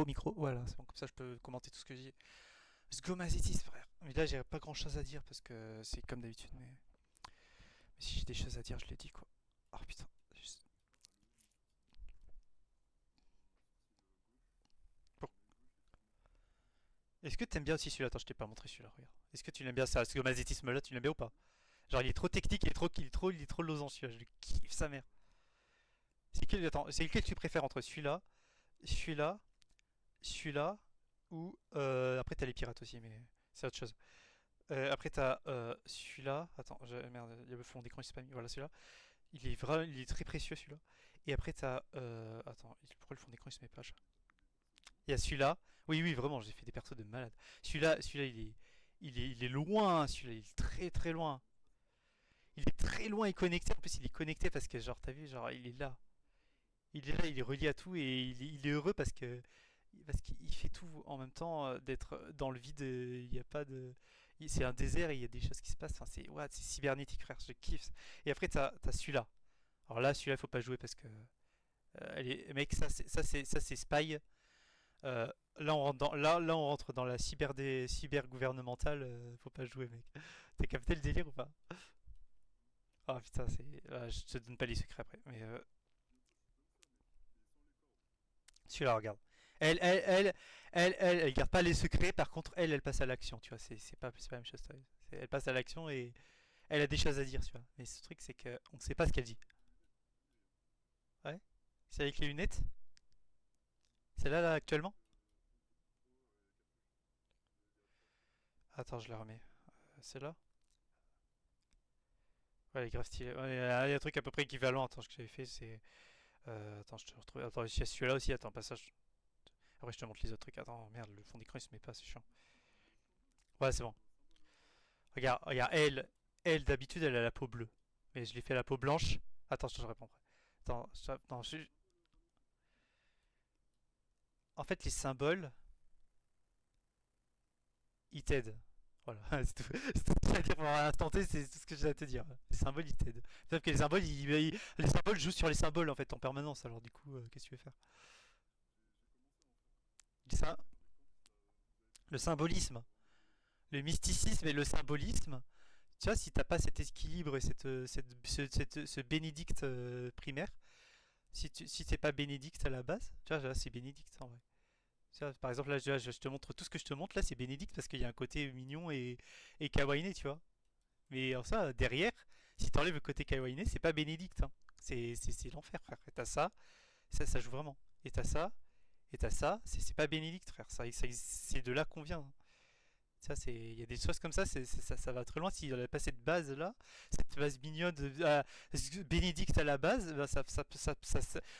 Micro, voilà, c'est bon, comme ça je peux commenter tout ce que je dis. Sgomazitis, frère. Mais là, j'ai pas grand chose à dire parce que c'est comme d'habitude, mais si j'ai des choses à dire, je les dis quoi. Oh putain. Bon. Est-ce que t'aimes bien aussi celui-là? Attends, je t'ai pas montré celui-là, regarde. Est-ce que tu l'aimes bien ça, ce sgomazitisme là, tu l'aimes bien ou pas? Genre, il est trop technique, il est trop losange celui-là, je le kiffe sa mère. Attends, c'est lequel que tu préfères entre celui-là, celui-là, celui-là, ou après t'as les pirates aussi, mais c'est autre chose. Après t'as celui-là. Attends, merde, il y a le fond d'écran, il s'est pas mis. Voilà celui-là. Il est très précieux celui-là. Et après t'as attends, pourquoi le fond d'écran il se met pas? Il y a celui-là. Oui, oui, vraiment, j'ai fait des persos de malade. Celui-là, il est loin. Celui-là, il est très très loin. Il est très loin et connecté. En plus, il est connecté parce que genre, t'as vu, genre, il est là. Il est là, il est relié à tout et il est heureux parce qu'il fait tout en même temps d'être dans le vide. Il y a pas de, c'est un désert et il y a des choses qui se passent. Enfin, c'est cybernétique, frère. Je kiffe. Et après, t'as celui-là. Alors là, celui-là, il faut pas jouer parce que mec, ça c'est spy. Là, on rentre dans la cyber gouvernementale. Faut pas jouer, mec. T'as capté le délire ou pas? Ah putain, je te donne pas les secrets après. Mais celui-là, regarde. Elle garde pas les secrets. Par contre, elle passe à l'action. Tu vois, c'est pas la même chose. Elle passe à l'action et elle a des choses à dire, tu vois. Mais ce truc, c'est que on sait pas ce qu'elle dit. Ouais. C'est avec les lunettes. C'est là actuellement. Attends, je la remets. C'est là. Ouais, elle est grave stylée. Ouais, il y a un truc à peu près équivalent. Attends, ce que j'avais fait, c'est. Attends, je te retrouve. Attends, il y a celui-là aussi. Attends, passage. Après, je te montre les autres trucs. Attends, merde, le fond d'écran il se met pas, c'est chiant. Ouais, c'est bon. Regarde, elle d'habitude, elle a la peau bleue. Mais je l'ai fait la peau blanche. Attends, je te réponds après. Attends, en fait, les symboles, ils t'aident. Voilà, c'est tout. C'est tout ce que j'ai à dire pour l'instant T, c'est tout ce que j'ai à te dire. Les symboles, ils t'aident. Sauf que les symboles jouent sur les symboles en fait en permanence. Alors du coup, qu'est-ce que tu veux faire? Ça, le symbolisme, le mysticisme et le symbolisme. Tu vois, si t'as pas cet équilibre et ce bénédicte primaire, si t'es pas bénédicte à la base, tu vois, là c'est bénédicte en vrai. Tu vois, par exemple, là, je te montre tout ce que je te montre, là c'est bénédicte parce qu'il y a un côté mignon et kawaii, tu vois. Mais en ça, derrière, si t'enlèves le côté kawaii, c'est pas bénédicte. Hein. C'est l'enfer, frère. Et t'as ça joue vraiment. Et t'as ça, c'est pas bénédicte, frère. C'est de là qu'on vient. Hein. Il y a des choses comme ça, ça va très loin. S'il n'y avait pas cette base là, cette base mignonne, Bénédicte à la base, ben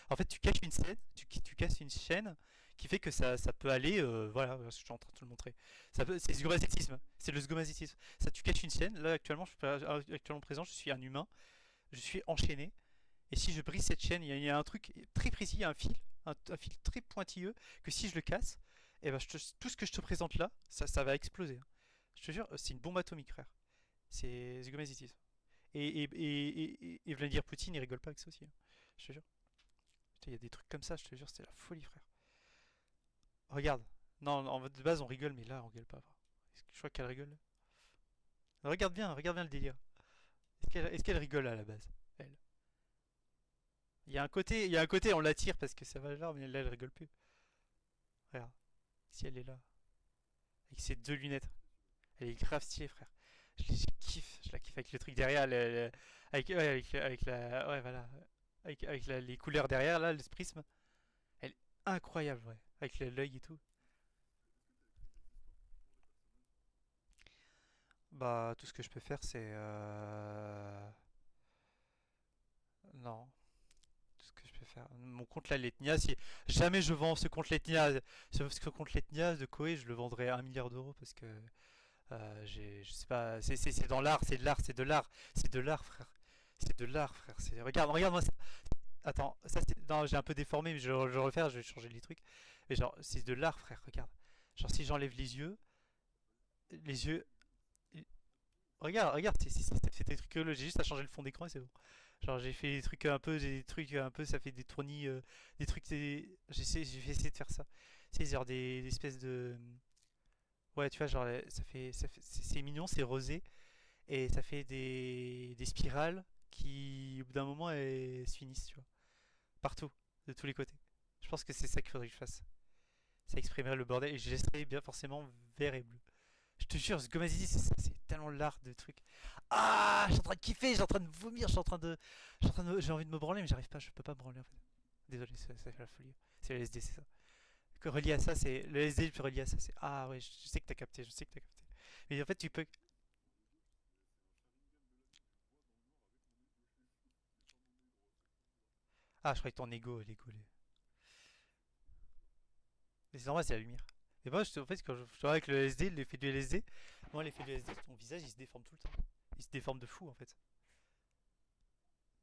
en fait, tu caches une scène, tu casses une chaîne qui fait que ça peut aller, voilà, je suis en train de te le montrer. C'est sgomazitisme, c'est le sgomazitisme. Ça, tu caches une chaîne. Là, actuellement présent, je suis un humain, je suis enchaîné. Et si je brise cette chaîne, il y a un truc très précis, il y a un fil très pointilleux que si je le casse, et ben tout ce que je te présente là, ça va exploser. Hein. Je te jure, c'est une bombe atomique, frère. C'est Zgomazitis. Et Vladimir Poutine, il rigole pas avec ça aussi. Hein. Je te jure. Il y a des trucs comme ça, je te jure, c'est la folie, frère. Regarde. Non, de base, on rigole, mais là, on rigole pas. Je crois qu'elle rigole. Regarde bien le délire. Est-ce qu'elle rigole à la base, elle? Il y a un côté, on l'attire parce que ça va là, mais là, elle rigole plus. Regarde, si elle est là, avec ses deux lunettes. Elle est grave stylée, frère. Je la kiffe avec le truc derrière, avec la, ouais, voilà, avec les couleurs derrière, là, le prisme. Elle est incroyable, ouais, avec l'œil et tout. Bah, tout ce que je peux faire, c'est, non, tout ce que je peux faire. Mon compte là, l'Ethnia, si jamais je vends ce compte l'Ethnia de Koei, je le vendrai à 1 milliard d'euros parce que je sais pas, c'est dans l'art, c'est de l'art, c'est de l'art, c'est de l'art, frère. C'est de l'art, frère. Regarde-moi ça. Attends, ça c'est. Non, j'ai un peu déformé, mais je vais refaire, je vais changer les trucs. Mais genre, c'est de l'art, frère, regarde. Genre, si j'enlève les yeux. Regarde, c'est des trucs que j'ai juste à changer le fond d'écran et c'est bon. Genre, j'ai des trucs un peu, ça fait des tournis, des trucs, j'ai essayé de faire ça. C'est genre des espèces de. Ouais, tu vois, genre, c'est mignon, c'est rosé, et ça fait des spirales qui, au bout d'un moment, elles se finissent, tu vois. Partout, de tous les côtés. Je pense que c'est ça qu'il faudrait que je fasse. Ça exprimerait le bordel, et je laisserais bien forcément vert et bleu. Je te jure, ce Gomazidi, c'est ça, c'est tellement l'art de truc. Ah, je suis en train de kiffer, je suis en train de vomir, j'ai envie de me branler, mais j'arrive pas, je peux pas me branler en fait. Désolé, ça fait la folie. C'est le LSD, c'est ça. Que relié à ça, c'est le LSD, puis relié à ça, c'est ah ouais, je sais que t'as capté, je sais que t'as capté. Mais en fait, tu peux. Ah, je croyais que ton ego, l'ego. Mais c'est normal, c'est la lumière. Et moi, en fait, quand je vois avec le LSD, l'effet du LSD, moi, l'effet du LSD, ton visage, il se déforme tout le temps. Il se déforme de fou en fait.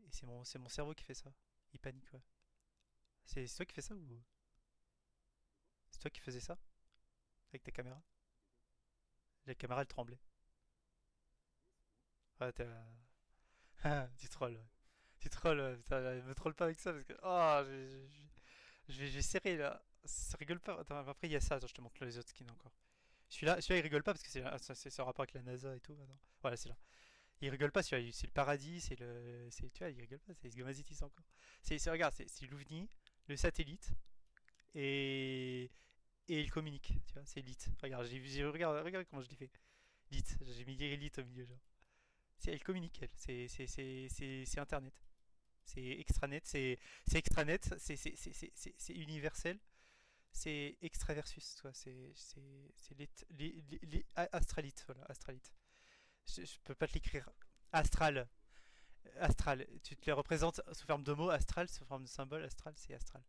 Et c'est mon cerveau qui fait ça. Il panique, ouais. C'est toi qui fais ça ou c'est toi qui faisais ça avec ta caméra? La caméra, elle tremblait. Ouais, tu trolls, ouais. Tu trolls, ouais. Putain, me troll pas avec ça parce que. Oh, je vais serrer là. Ça rigole pas. Attends, après, il y a ça. Attends, je te montre les autres skins encore. Celui-là, il rigole pas parce que c'est en rapport avec la NASA et tout. Attends. Voilà, c'est là. Il rigole pas, celui-là. C'est le paradis, tu vois, il rigole pas. C'est Sgomaziti, encore. Regarde, c'est l'OVNI, le satellite et. Et il communique, tu vois, c'est lit. Regarde, regarde comment je l'ai fait. Lit, j'ai mis lit au milieu, genre. Elle communique, elle. C'est Internet. C'est extranet, c'est extranet, c'est universel, c'est extraversus, toi, astralite, voilà, astralite. Je peux pas te l'écrire. Astral, astral. Tu te les représentes sous forme de mots, astral, sous forme de symbole, astral, c'est astral.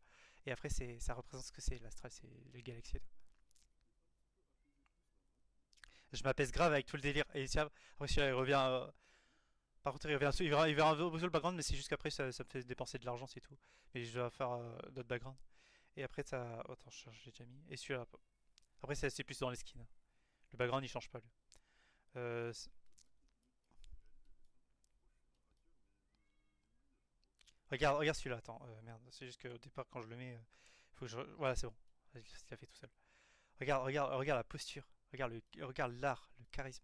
Et après, ça représente ce que c'est, l'astral, c'est le galaxie. Je m'apaise grave avec tout le délire. Et tiens, après, celui-là, il revient. Par contre, il revient un peu sur le background, mais c'est juste qu'après, ça me fait dépenser de l'argent, c'est tout. Mais je dois faire d'autres backgrounds. Et après, ça. Oh, attends, j'ai déjà mis. Et celui-là. Après, c'est plus dans les skins. Le background, il change pas, lui. Euh, regarde celui-là, attends. Merde, c'est juste qu'au départ, quand je le mets, faut que je. Voilà, c'est bon. Il a fait tout seul. Regarde la posture. Regarde l'art, le charisme.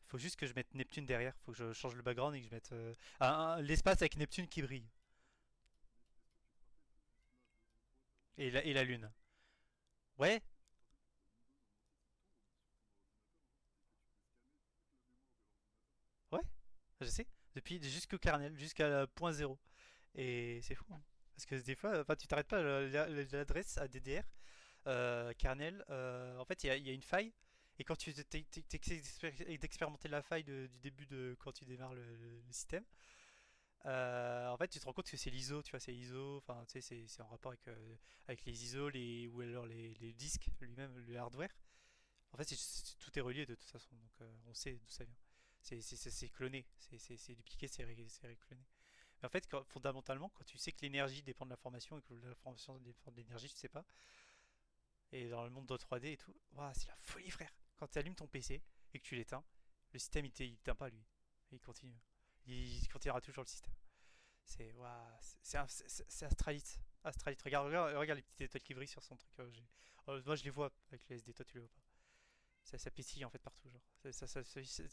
Faut juste que je mette Neptune derrière. Faut que je change le background et que je mette l'espace avec Neptune qui brille. Et la lune. Ouais, ouais, je sais. Depuis jusqu'au kernel, jusqu'à la point zéro. Et c'est fou, hein. Parce que des fois, enfin, tu t'arrêtes pas, l'adresse ADDR, kernel, en fait, il y a une faille. Et quand tu essaies d'expérimenter la faille du début de quand tu démarres le système, en fait, tu te rends compte que c'est l'ISO, tu vois, c'est ISO, enfin, tu sais, c'est en rapport avec les ISO, ou alors les disques lui-même, le hardware. En fait, tout est relié de toute façon, donc on sait d'où ça vient. C'est cloné, c'est dupliqué, c'est récloné. Mais en fait, fondamentalement, quand tu sais que l'énergie dépend de l'information et que l'information dépend de l'énergie, tu sais pas. Et dans le monde de 3D et tout, ouah, c'est la folie, frère. Quand tu allumes ton PC et que tu l'éteins, le système il t'éteint pas lui. Il continue. Il continuera toujours le système. Ouah, c'est Astralite. Astralite. Regarde les petites étoiles qui brillent sur son truc. Moi je les vois avec les SD, toi tu les vois pas. Ça pétille en fait partout, genre. Des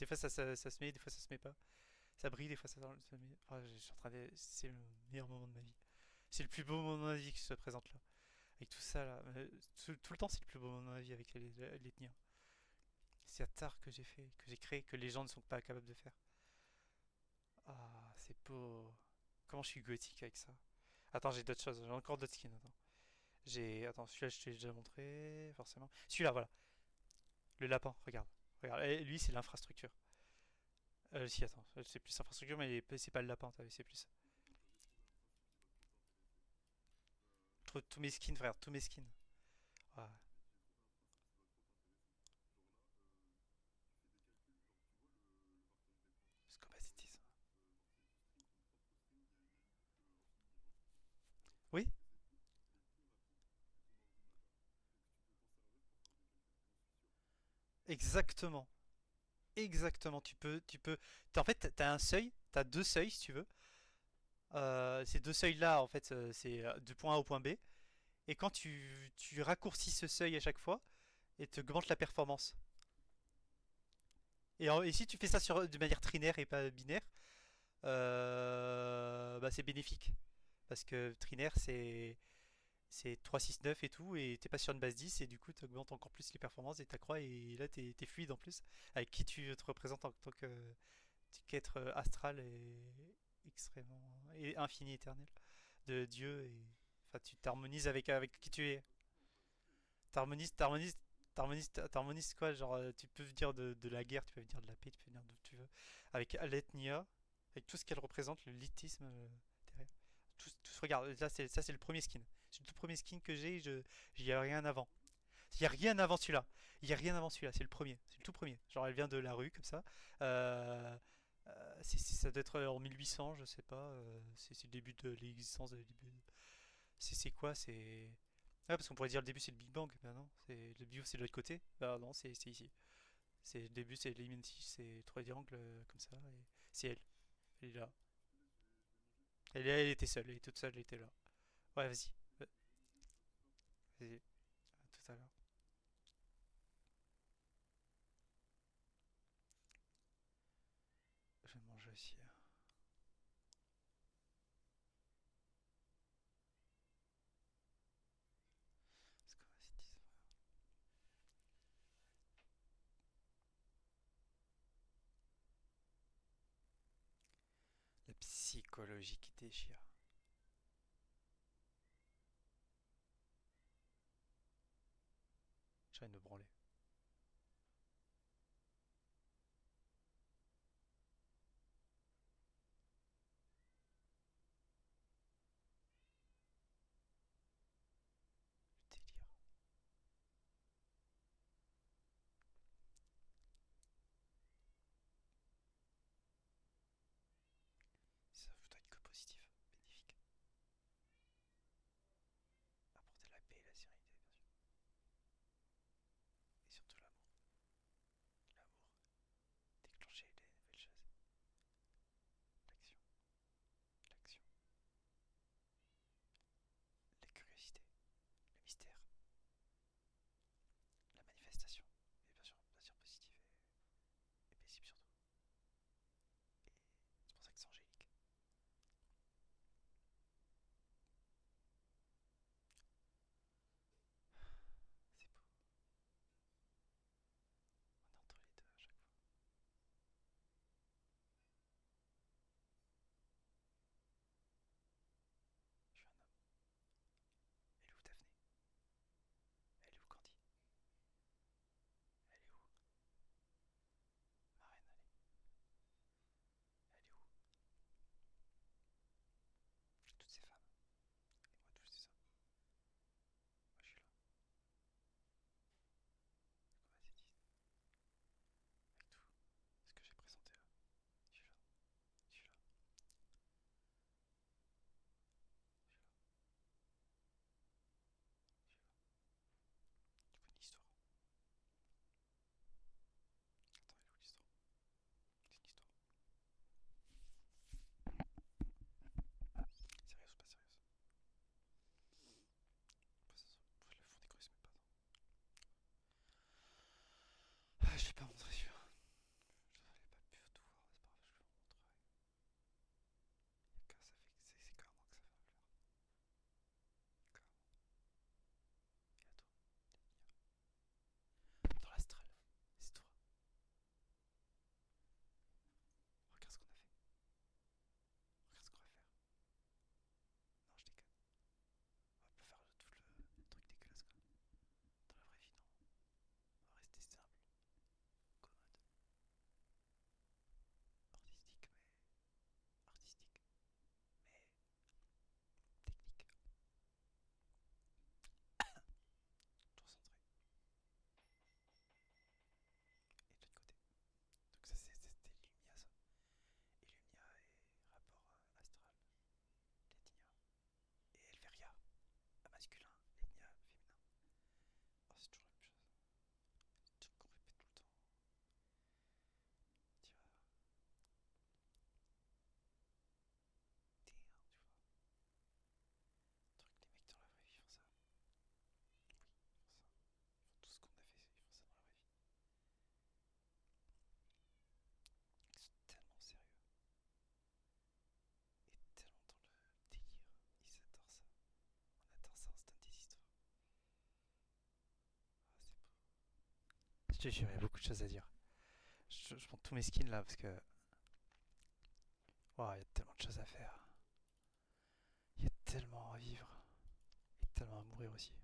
fois ça se met, des fois ça se met pas. Ça brille, des fois ça met. Ah, je suis en train de. C'est le meilleur moment de ma vie. C'est le plus beau moment de ma vie qui se présente là. Avec tout ça là. Tout le temps, c'est le plus beau moment de ma vie avec l'ethnie. C'est tard que j'ai fait, que j'ai créé, que les gens ne sont pas capables de faire. Ah, c'est beau. Comment je suis gothique avec ça. Attends, j'ai d'autres choses. J'ai encore d'autres skins. Attends. Attends, celui-là, je t'ai déjà montré, forcément. Celui-là, voilà. Le lapin, regarde. Regarde. Et lui, c'est l'infrastructure. Si, attends. C'est plus infrastructure, mais c'est pas le lapin, t'as vu, c'est plus. Tous mes skins, frère, tous mes skins. Ah, Scobacities. Oui, exactement. Exactement. En fait, t'as un seuil, t'as deux seuils si tu veux. Ces deux seuils-là, en fait, c'est du point A au point B. Et quand tu raccourcis ce seuil à chaque fois, et tu augmentes la performance. Et si tu fais ça de manière trinaire et pas binaire, bah c'est bénéfique. Parce que trinaire, c'est 3, 6, 9 et tout, et t'es pas sur une base 10, et du coup, tu augmentes encore plus les performances et ta croix, et là, t'es fluide en plus, avec qui tu te représentes en tant qu'être astral et extrêmement et infini éternel de Dieu, et enfin, tu t'harmonises avec qui tu es. T'harmonises quoi? Genre, tu peux venir de la guerre, tu peux venir de la paix, tu peux venir d'où tu veux. Avec l'ethnia, avec tout ce qu'elle représente, le lithisme derrière. Regarde, là, ça c'est le premier skin. C'est le tout premier skin que j'ai, j'y ai rien avant. Il y a rien avant celui-là. Il y a rien avant celui-là, c'est le premier. C'est le tout premier. Genre, elle vient de la rue, comme ça. Euh, ça doit être en 1800, je sais pas. C'est le début de l'existence de. C'est quoi? C'est. Ah, parce qu'on pourrait dire le début c'est le Big Bang, mais non, le Big Bang c'est de l'autre côté. Bah non, c'est ici. C'est le début, c'est l'Illuminati, c'est trois triangles comme ça, et c'est elle. Elle est là. Elle était seule, elle est toute seule, elle était là. Ouais, vas-y. Vas-y, à tout à l'heure. Je vais manger aussi. C'est quoi cette histoire? La psychologie qui déchire. J'ai envie de me branler. Le délire. Ça voudrait être que positif. Bénéfique. Apporter la paix et la sérénité, bien sûr. Et surtout l'amour. L'amour. Déclencher des nouvelles choses. L'action. L'action. La curiosité. Le mystère. La manifestation. Et bien sûr positive et paisible surtout. Et c'est pour ça que c'est angélique. C'est beau. On est entre les deux à chaque fois. Je suis un homme. Et où Daphné? te jure, il y a beaucoup de choses à dire. Je prends tous mes skins là parce que. Waouh, il y a tellement de choses à faire. Il y a tellement à vivre. Et tellement à mourir aussi.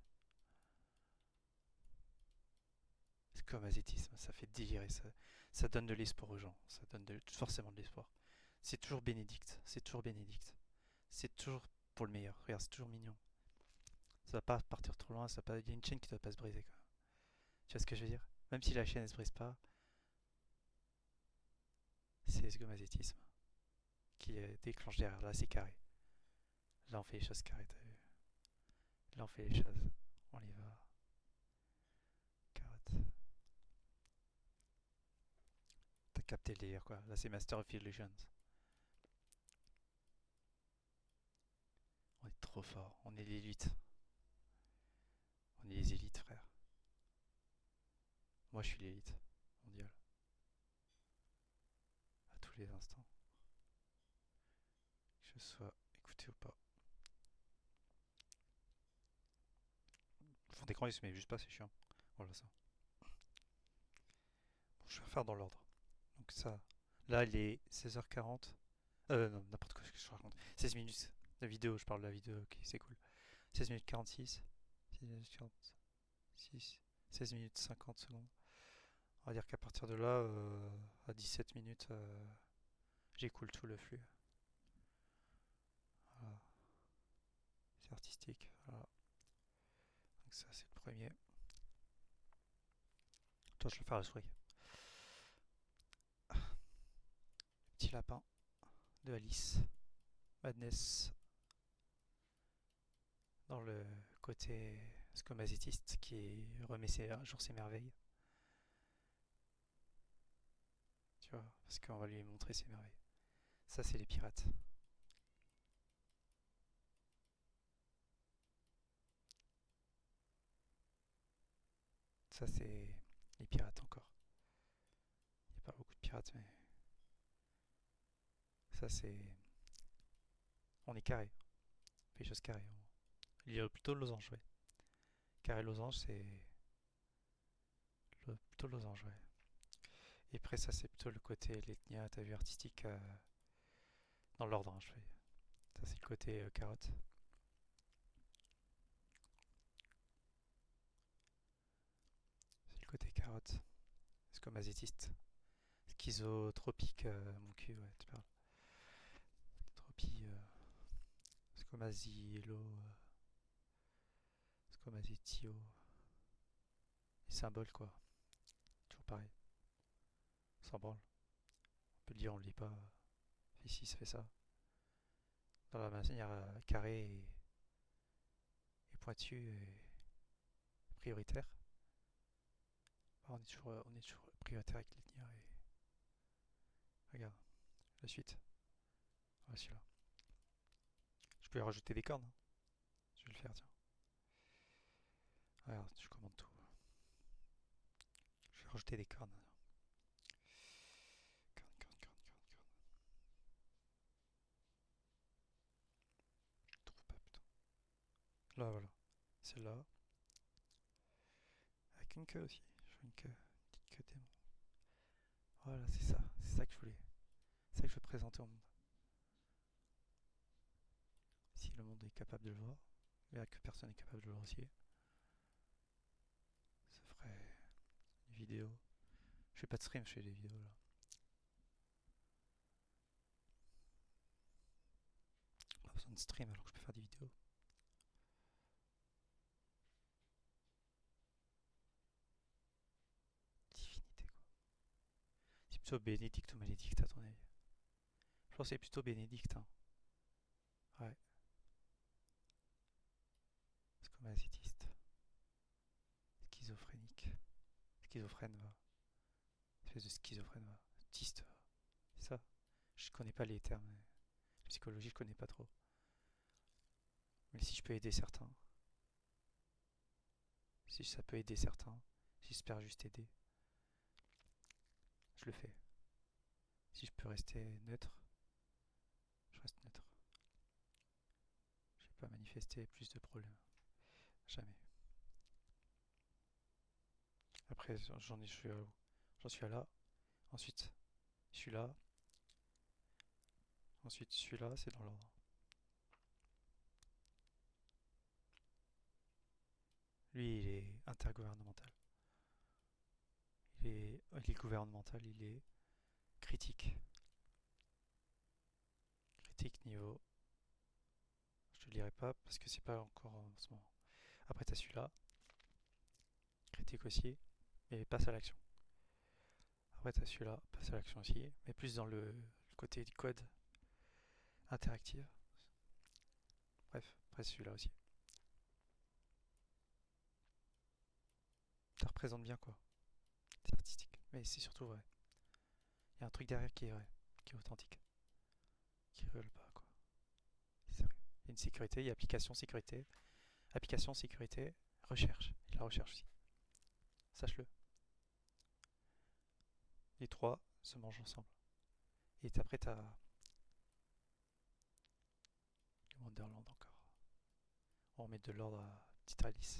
C'est comme ascétisme, ça fait délirer. Ça donne de l'espoir aux gens. Ça donne forcément de l'espoir. C'est toujours Bénédicte. C'est toujours Bénédicte. C'est toujours pour le meilleur. Regarde, c'est toujours mignon. Ça va pas partir trop loin. Il y a une chaîne qui doit pas se briser quoi. Tu vois ce que je veux dire? Même si la chaîne ne se brise pas, c'est ce gomasétisme qui déclenche derrière. Là, c'est carré. Là, on fait les choses carrées, t'as vu? Là, on fait les choses. On y va. Carotte. T'as capté le délire, quoi. Là, c'est Master of Illusions. On est trop fort. On est l'élite. On est les élites, frère. Moi, je suis l'élite mondiale. À tous les instants. Que je sois écouté ou pas. Le fond d'écran, il se met juste pas, c'est chiant. Voilà ça. Bon, je vais faire dans l'ordre. Donc ça. Là, il est 16h40. Non, n'importe quoi ce que je raconte. 16 minutes de vidéo, je parle de la vidéo, ok, c'est cool. 16 minutes 46. 16 minutes 46. 16 minutes 50 secondes. On va dire qu'à partir de là, à 17 minutes, j'écoule tout le flux. Voilà. C'est artistique. Voilà. Donc ça, c'est le premier. Toi, je vais faire la souris. Petit lapin de Alice. Madness. Dans le côté scomazétiste qui remet un jour ses merveilles. Tu vois, parce qu'on va lui montrer ses merveilles. Ça, c'est les pirates. Ça, c'est les pirates encore. Il n'y a pas beaucoup de pirates, mais ça, c'est. On est carré. On fait les choses carrées. Il y a plutôt le losange, ouais. Carré losange, c'est. Plutôt losange, ouais. Et après, ça, c'est plutôt le côté l'ethnia, t'as vu, artistique. Dans l'ordre, hein, je fais. Ça, c'est le côté carotte. C'est le côté carotte. C'est comme azétiste. Schizotropique, mon cul, ouais, tu parles. Tropie, c'est comme asilo, c'est comme azétio. Les symboles, quoi. Toujours pareil. Sans branle. On peut le dire, on le dit pas. Ici, ça fait ça. Dans la manière carrée et pointue et prioritaire. Ah, on est toujours prioritaire avec l'ethnia et. Regarde, la suite. Ah, celui-là. Je peux y rajouter des cornes, hein. Je vais le faire, tiens. Regarde, je commande tout. Je vais rajouter des cornes. Cornes, cornes, cornes, cornes, cornes. Je trouve pas, putain. Là, voilà. Celle-là. Avec une queue aussi. Je veux une queue. Une petite queue démon. Voilà, c'est ça. C'est ça que je voulais. C'est ça que je veux présenter au monde. Si le monde est capable de le voir, mais que personne n'est capable de le voir aussi, ça ferait une vidéo. Je fais pas de stream, je fais des vidéos là. Pas besoin de stream alors que je peux faire des vidéos. Divinité quoi. C'est plutôt Bénédicte ou Malédicte à ton avis? Je pense que c'est plutôt Bénédicte, hein. Ouais. C'est comme ascétiste. Schizophrénique. Schizophrène va. Espèce de schizophrène va. Autiste va. C'est ça. Je connais pas les termes. La psychologie, je connais pas trop. Mais si je peux aider certains, si ça peut aider certains, j'espère juste aider, je le fais. Si je peux rester neutre, je reste neutre. Je vais pas manifester plus de problèmes. Jamais. Après, je suis à où? J'en suis à là. Ensuite, je suis là. Ensuite, celui-là, c'est dans l'ordre. Lui, il est intergouvernemental. Il est gouvernemental, il est critique. Critique niveau. Je te le dirai pas parce que c'est pas encore en ce moment. Après, t'as celui-là. Critique aussi. Mais passe à l'action. Après, t'as celui-là. Passe à l'action aussi. Mais plus dans le côté du code interactif. Bref, après celui-là aussi. Ça représente bien quoi. C'est artistique. Mais c'est surtout vrai. Il y a un truc derrière qui est vrai. Qui est authentique. Qui rigole pas quoi. C'est sérieux. Il y a une sécurité, il y a application sécurité. Application sécurité, recherche. Et la recherche aussi. Sache-le. Les trois se mangent ensemble. Et après, t'as le Wonderland encore. On remet de l'ordre à petite Alice.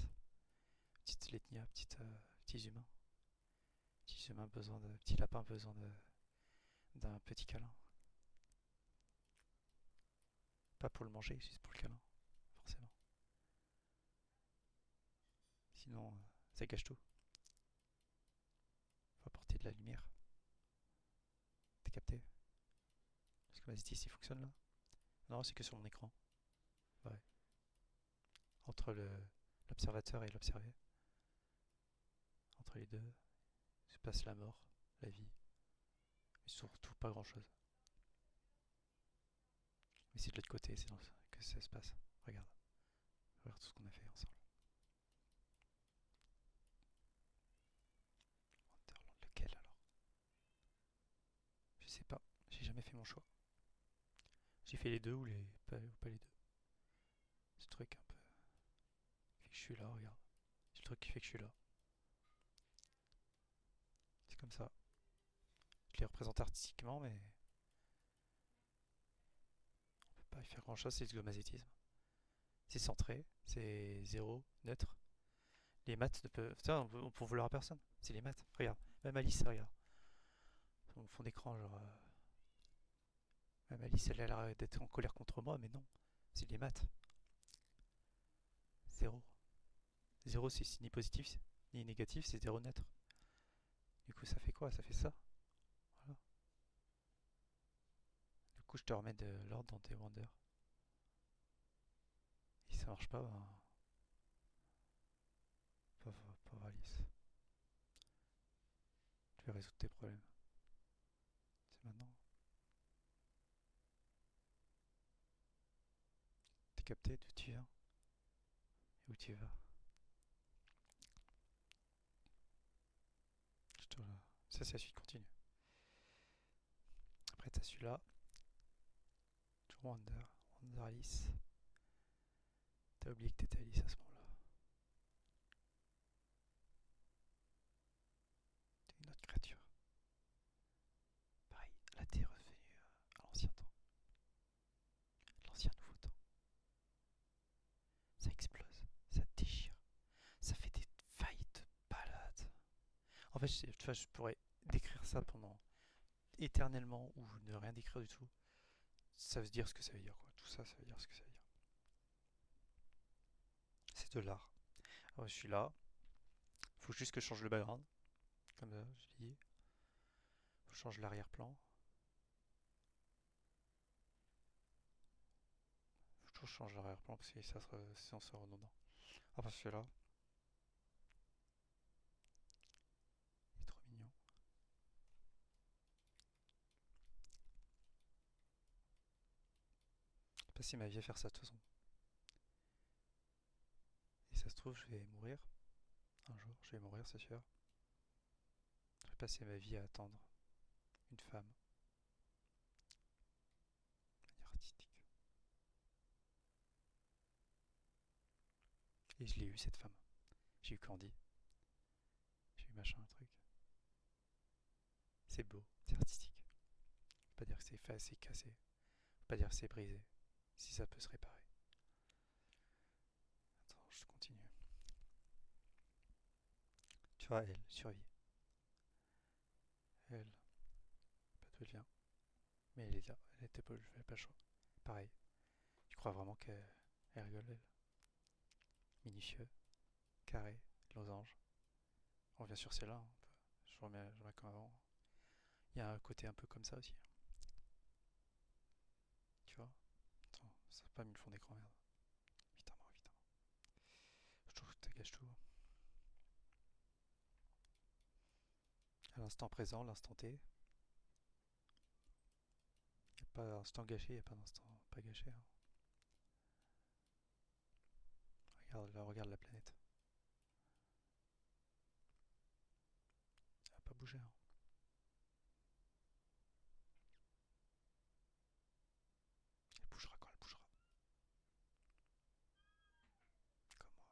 Petite Letnia, petits humains. Petits humains besoin de. Petits lapins besoin d'un petit câlin. Pas pour le manger, juste pour le câlin. Forcément. Sinon, ça gâche tout. Faut apporter de la lumière. T'as capté? Est-ce que ma ZTC fonctionne là? Non, c'est que sur mon écran. Ouais. Entre l'observateur et l'observé. Entre les deux, se passe la mort, la vie. Mais surtout pas grand chose. Mais c'est de l'autre côté, c'est dans ça que ça se passe. Regarde. Regarde tout ce qu'on a fait ensemble. Wonderland, lequel alors? Je sais pas. J'ai jamais fait mon choix. J'ai fait les deux ou pas les deux. Ce truc un peu. Qui fait que je suis là, regarde. C'est le truc qui fait que je suis là. C'est comme ça. Je l'ai représenté artistiquement, mais on peut pas y faire grand chose, c'est du gomazétisme. C'est centré, c'est zéro, neutre. Les maths ne peuvent. Ça, on peut vouloir à personne. C'est les maths. Regarde. Même Alice, regarde. Mon fond d'écran, genre. Même Alice, elle a l'air d'être en colère contre moi, mais non. C'est les maths. Zéro. Zéro, c'est ni positif ni négatif, c'est zéro neutre. Du coup, ça fait quoi? Ça fait ça. Voilà. Du coup, je te remets de l'ordre dans tes wonders. Et si ça marche pas, ben. Pauvre Alice. Je vais résoudre tes problèmes. C'est maintenant. T'es capté d'où tu viens et où tu vas. Je te... Ça, c'est la suite continue. Après, t'as celui-là. Toujours Wonder. Wonder Alice. T'as oublié que t'étais Alice à ce moment-là. T'es une autre créature. Pareil, là t'es revenu à l'ancien temps. L'ancien nouveau temps. Ça explose. Ça déchire. Ça fait des failles de balade. En fait, tu vois, je pourrais décrire ça pendant éternellement ou ne rien décrire du tout. Ça veut dire ce que ça veut dire, quoi. Tout ça, ça veut dire ce que ça veut dire. C'est de l'art. Alors, je suis là. Faut juste que je change le background. Comme ça, je l'ai dit. Faut que je change l'arrière-plan. Faut toujours changer l'arrière-plan parce que ça sinon c'est redondant. Enfin, celui-là, il est trop mignon. J'ai passé ma vie à faire ça de toute façon. Et ça se trouve, je vais mourir. Un jour, je vais mourir, c'est sûr. Je vais passer ma vie à attendre une femme. De manière artistique. Et je l'ai eu, cette femme. J'ai eu Candy. J'ai eu machin, un truc. C'est beau, c'est artistique. Faut pas dire que c'est cassé. Faut pas dire que c'est brisé. Si ça peut se réparer. Attends, je continue. Tu Tu vois, elle survit. Elle, pas de lien. Mais elle est là. Elle était pas, elle avait pas le choix. Pareil. Tu crois vraiment qu'elle rigole, elle? Minutieux, carré, losange. On revient sur celle-là, hein, un peu. Je remets comme avant. Il y a un côté un peu comme ça aussi. Tu vois? Attends, ça n'a pas mis le fond d'écran, merde. Évidemment, évidemment. Je trouve que ça gâche tout. À l'instant présent, l'instant T. Il n'y a pas d'instant gâché, il n'y a pas d'instant pas gâché, hein. Regarde, là, regarde la planète. Elle n'a pas bougé, hein. Elle bougera quand elle bougera. Comme moi.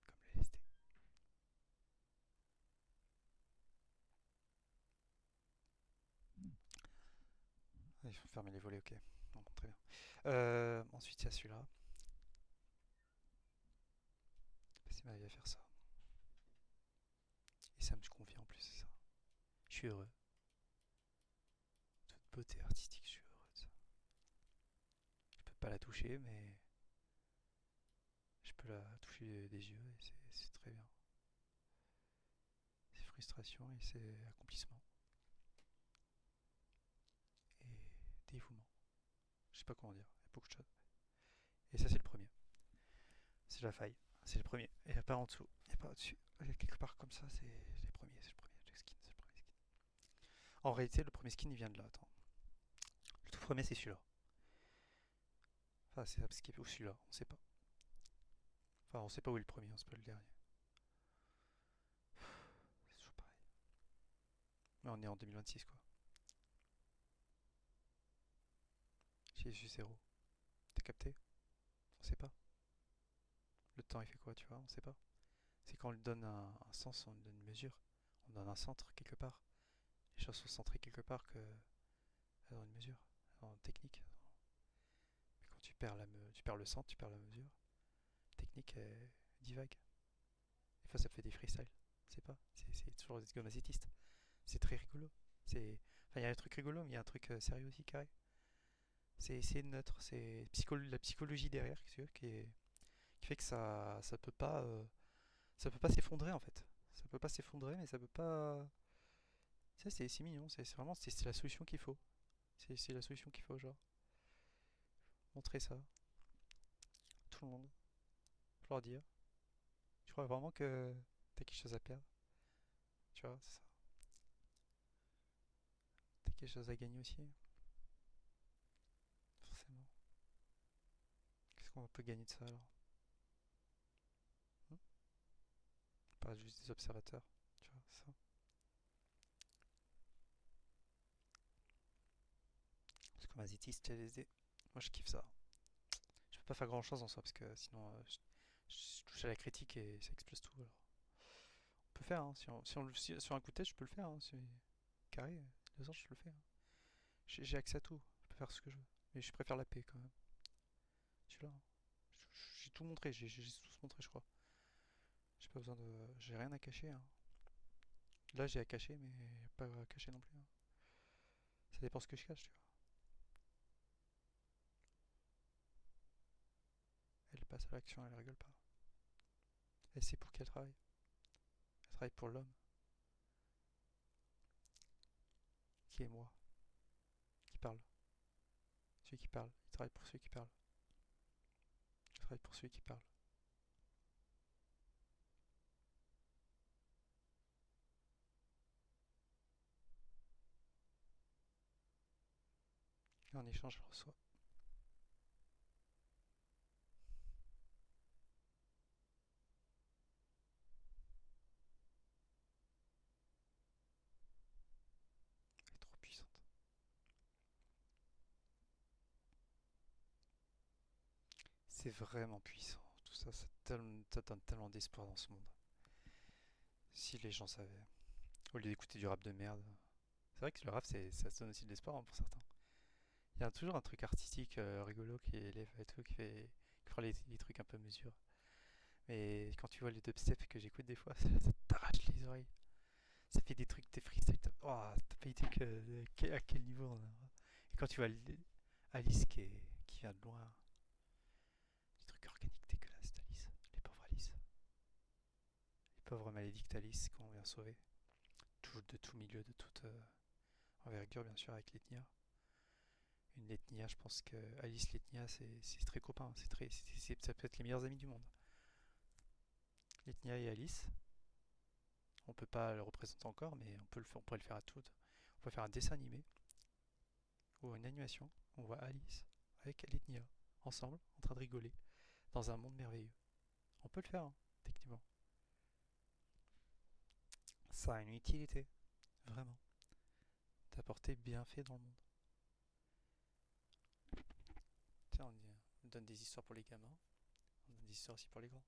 Comme les LSD. Ah, il faut fermer les volets, ok. Bon, très bien. Ensuite, il y a celui-là. Passer ma vie à faire ça. Et ça me convient en plus, c'est ça. Je suis heureux. Toute beauté artistique, je suis heureux de ça. Je peux pas la toucher, mais je peux la toucher des yeux et c'est très bien. C'est frustration et c'est accomplissement. Et dévouement. Je sais pas comment dire, il y a beaucoup de choses. Et ça, c'est le premier. C'est la faille. C'est le premier. Il n'y a pas en dessous, il n'y a pas au-dessus. Quelque part comme ça, c'est les premiers. C'est le premier skin, c'est le premier skin. En réalité, le premier skin, il vient de là. Attends. Le tout premier, c'est celui-là. Enfin, c'est Upskip ou celui-là, on sait pas. Enfin, on sait pas où est le premier, on sait pas le dernier. C'est toujours pareil. Mais on est en 2026, quoi. J'ai su zéro. T'as capté? On sait pas. Le temps, il fait quoi, tu vois? On sait pas. C'est quand on lui donne un sens, on lui donne une mesure. On donne un centre quelque part. Les choses sont centrées quelque part que elles ont une mesure, en technique. Mais quand tu perds le centre, tu perds la mesure. Technique divague. Des fois, ça fait des freestyles. C'est pas. C'est toujours des gommazitistes. C'est très rigolo. C'est. Enfin, il y a un truc rigolo, mais il y a un truc sérieux aussi, carré. C'est neutre. C'est la psychologie derrière, qui fait que ça peut pas s'effondrer en fait. Ça peut pas s'effondrer, mais ça peut pas. Ça, c'est mignon. C'est vraiment c'est la solution qu'il faut. C'est la solution qu'il faut, genre. Montrer ça. Tout le monde. Faut leur dire. Tu crois vraiment que t'as quelque chose à perdre? Tu vois, c'est ça. T'as quelque chose à gagner aussi, forcément. Qu'est-ce qu'on peut gagner de ça alors? Hmm. Pas juste des observateurs. Tu vois, c'est ça. Parce qu'on m'a dit LSD. Moi, je kiffe ça. Je peux pas faire grand chose en soi parce que sinon je touche à la critique et ça explose tout. Alors. On peut faire, hein, sur un coup de tête, je peux le faire. Hein, carré, 2 ans, je le fais. Hein. J'ai accès à tout, je peux faire ce que je veux. Mais je préfère la paix quand même. Je suis là. Hein. J'ai tout montré, j'ai tout montré, je crois. J'ai pas besoin de. J'ai rien à cacher. Hein. Là, j'ai à cacher, mais pas à cacher non plus. Hein. Ça dépend ce que je cache, tu vois. Elle passe à l'action, elle rigole pas. Elle sait pour qui elle travaille. Elle travaille pour l'homme, qui est moi, qui parle. Celui qui parle. Il travaille pour celui qui parle. Je travaille pour celui qui parle. Et en échange, je reçois. Elle est trop puissante. C'est vraiment puissant. Tout ça, ça donne tellement d'espoir dans ce monde. Si les gens savaient. Au lieu d'écouter du rap de merde. C'est vrai que le rap, ça donne aussi de l'espoir hein, pour certains. Il y a toujours un truc artistique rigolo qui élève et tout, qui fera les trucs un peu mesure. Mais quand tu vois les dubstep que j'écoute des fois, ça t'arrache les oreilles. Ça fait des trucs, des freestyles. T'as pas idée à quel niveau on a. Et quand tu vois Alice qui vient de loin, des trucs organiques dégueulasses d'Alice. Les pauvres Alice. Les pauvres malédictes Alice qu'on vient sauver. Tout, de tout milieu, de toute envergure, bien sûr, avec l'ethnia. Une l'ethnia, je pense que Alice l'ethnia, c'est très copain. Ça peut être les meilleurs amis du monde. L'ethnia et Alice. On peut pas le représenter encore, mais on pourrait le faire à toutes. On peut faire un dessin animé ou une animation. On voit Alice avec l'ethnia ensemble, en train de rigoler, dans un monde merveilleux. On peut le faire, hein, techniquement. Ça a une utilité, vraiment. D'apporter bienfait dans le monde. Tiens, on donne des histoires pour les gamins, on donne des histoires aussi pour les grands.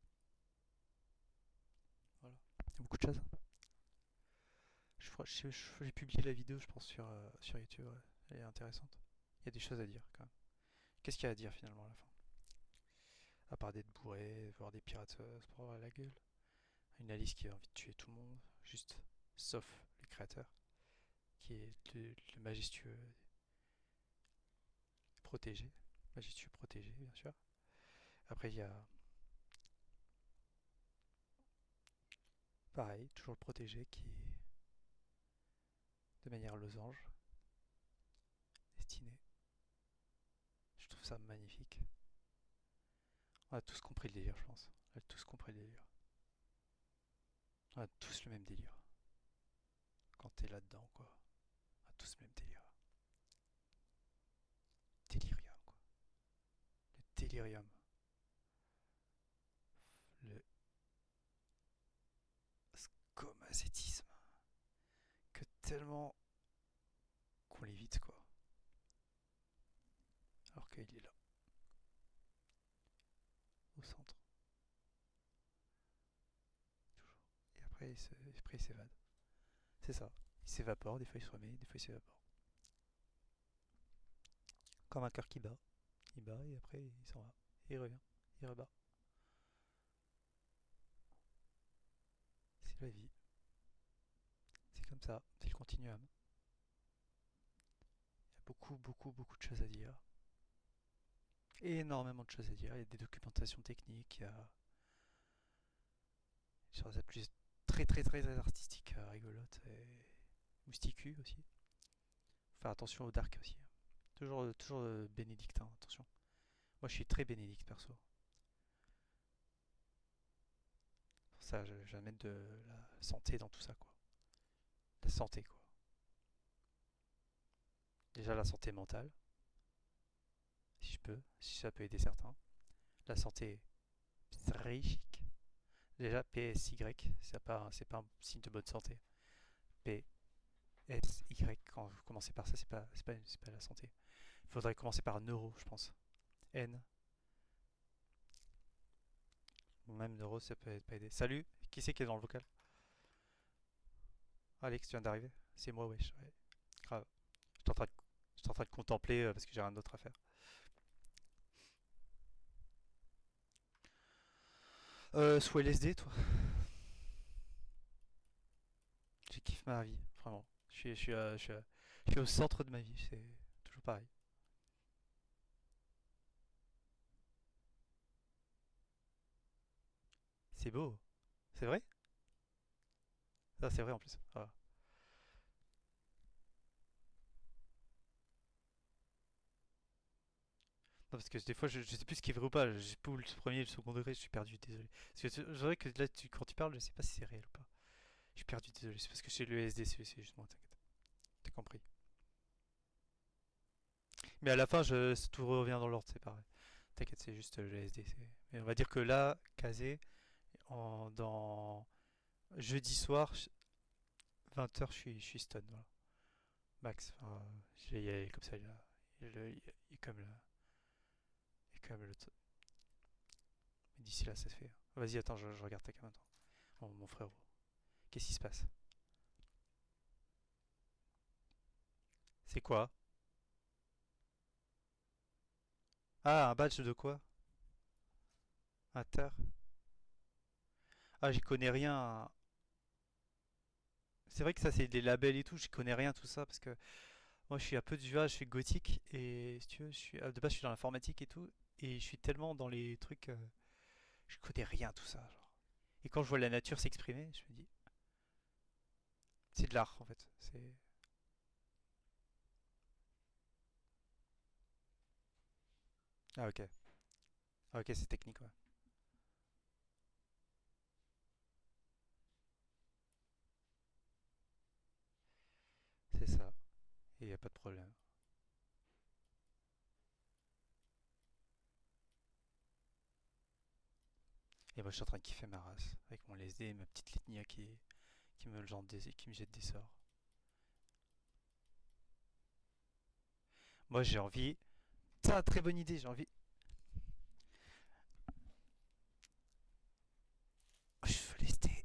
Voilà. Il y a beaucoup de choses. J'ai publié la vidéo, je pense, sur YouTube. Ouais. Elle est intéressante. Il y a des choses à dire, quand même. Qu'est-ce qu'il y a à dire, finalement, à la fin? À part d'être bourré, voir des pirates se prendre à la gueule. Une Alice qui a envie de tuer tout le monde, juste, sauf le créateur, qui est le majestueux protégé. Majestueux protégé, bien sûr. Après, il y a, pareil, toujours le protégé qui est de manière losange, destiné. Je trouve ça magnifique. On a tous compris le délire, je pense. On a tous compris le délire. On a tous le même délire. Quand t'es là-dedans, quoi. On a tous le même délire. Délirium, quoi. Le délirium. Le scomacétisme. Que tellement qu'on l'évite, quoi. Alors qu'il est là, au centre. Toujours. Et après, il s'évade. C'est ça. Il s'évapore, des fois il se remet, des fois il s'évapore. Comme un cœur qui bat. Il bat et après il s'en va. Et il revient. Il rebat. C'est la vie. C'est comme ça. C'est le continuum. Il y a beaucoup, beaucoup, beaucoup de choses à dire. Énormément de choses à dire. Il y a des documentations techniques. Il y a des choses plus très, très, très artistiques, rigolotes. Et moustiques aussi. Faut faire attention au dark aussi. Toujours bénédictin, attention. Moi je suis très bénédicte perso. Pour ça, j'amène de la santé dans tout ça, quoi. La santé, quoi. Déjà la santé mentale, si je peux, si ça peut aider certains. La santé psychique. Déjà PSY, c'est pas un signe de bonne santé. PSY, quand vous commencez par ça, c'est pas la santé. Il faudrait commencer par neuro, je pense. N, ou même neuro, ça peut pas aider. Salut, qui c'est qui est dans le vocal? Alex, tu viens d'arriver? C'est moi, wesh. Ouais. Grave. J'étais en train de contempler parce que j'ai rien d'autre à faire. Sous LSD, toi? J'ai kiffé ma vie, vraiment. Je suis au centre de ma vie, c'est toujours pareil. C'est beau, c'est vrai? Ça, c'est vrai en plus. Ah. Non, parce que des fois, je sais plus ce qui est vrai ou pas. Je sais plus où le premier et le second degré, je suis perdu, désolé. Parce que c'est vrai que là, quand tu parles, je sais pas si c'est réel ou pas. Je suis perdu, désolé. C'est parce que c'est le SD, c'est juste moi, t'inquiète. T'as compris. Mais à la fin, tout revient dans l'ordre, c'est pareil. T'inquiète, c'est juste le SD. Mais on va dire que là, casé, dans jeudi soir, 20h, je suis stun, voilà. Max, enfin, je vais y aller comme ça, il est comme là. Il est comme le. Mais d'ici là, ça se fait. Vas-y, attends, je regarde ta cam. Attends. Mon frérot. Qu'est-ce qui se passe? C'est quoi? Ah, un badge de quoi? Inter? Ah, j'y connais rien. C'est vrai que ça, c'est des labels et tout, je connais rien tout ça parce que moi je suis un peu du je suis gothique et si tu veux, de base je suis dans l'informatique et tout et je suis tellement dans les trucs, je connais rien tout ça. Genre. Et quand je vois la nature s'exprimer, je me dis, c'est de l'art en fait. C'est ah ok, ah, ok c'est technique ouais. C'est ça. Et y a pas de problème. Et moi je suis en train de kiffer ma race avec mon LSD et ma petite litnia qui me jette des sorts. Moi j'ai envie. Ça, très bonne idée. Je veux lester.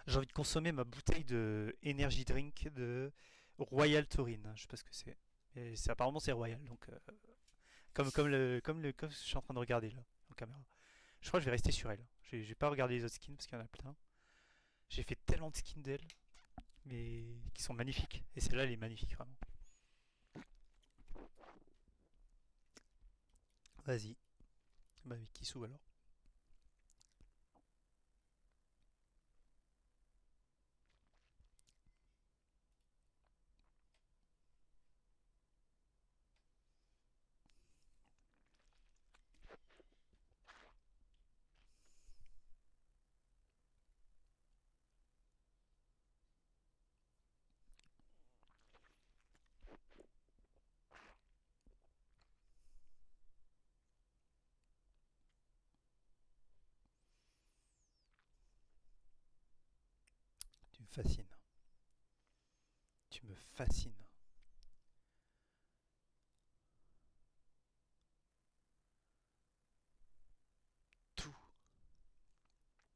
J'ai envie de consommer ma bouteille de energy drink de Royal Taurine. Je sais pas ce que c'est. Et apparemment c'est Royal. Donc comme je suis en train de regarder là en caméra. Je crois que je vais rester sur elle. Je vais pas regarder les autres skins parce qu'il y en a plein. J'ai fait tellement de skins d'elle, mais qui sont magnifiques. Et celle-là elle est magnifique vraiment. Vas-y. Bah avec Kissou alors. Tu me fascines. Tu me fascines. Tout.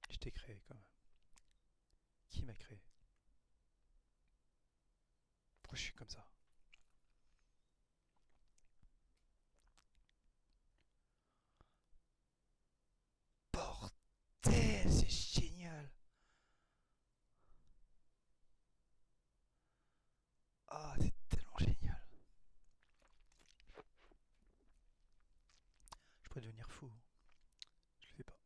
Je t'ai créé quand même. Qui m'a créé? Pourquoi je suis comme ça? Bordel, c'est génial. Ah, c'est tellement génial. Je pourrais devenir fou. Je le fais pas.